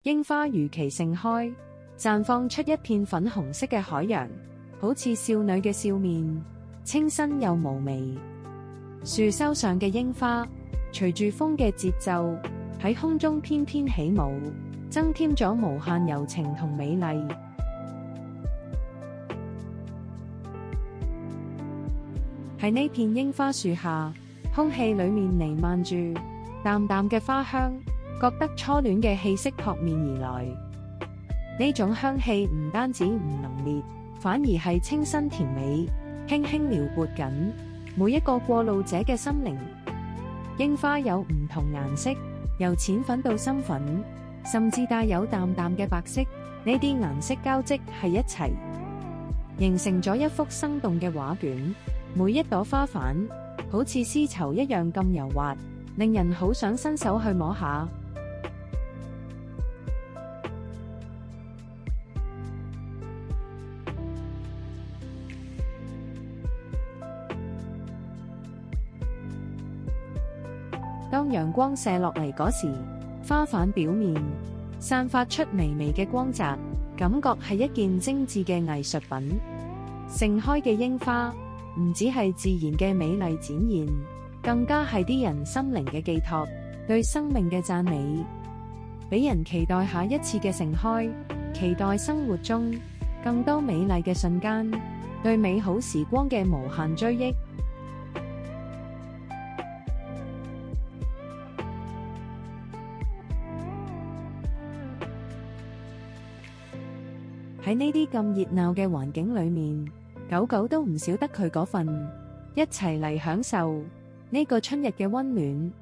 櫻花如期盛開，綻放出一片粉紅色嘅海洋，好似少女嘅笑面，清新又嫵媚。樹梢上嘅櫻花，隨住風嘅節奏，喺空中翩翩起舞，增添咗無限柔情同美麗。喺呢片櫻花樹下，空氣裡面彌漫住淡淡嘅花香，覺得初戀嘅氣息撲面而來。呢種香氣唔單止唔濃烈，反而係清新甜美，輕輕撩撥緊每一個過路者嘅心靈。櫻花有唔同顏色，由淺粉到深粉，甚至帶有淡淡嘅白色。呢啲顏色交織喺一齊，形成咗一幅生動嘅畫卷。每一朵花瓣好似絲綢一樣咁柔滑，令人好想伸手去摸下。當陽光射落嚟嗰時，花瓣表面散發出微微嘅光澤，感覺係一件精緻嘅藝術品。盛開嘅櫻花唔只係自然嘅美麗展現，更加係啲人心靈嘅寄託，對生命嘅讚美，俾人期待下一次嘅盛開，期待生活中更多美麗嘅瞬間，對美好時光嘅無限追憶。喺呢啲咁熱鬧嘅環境裏面，狗狗都唔少得佢嗰份，一齊嚟享受呢個春日嘅溫暖。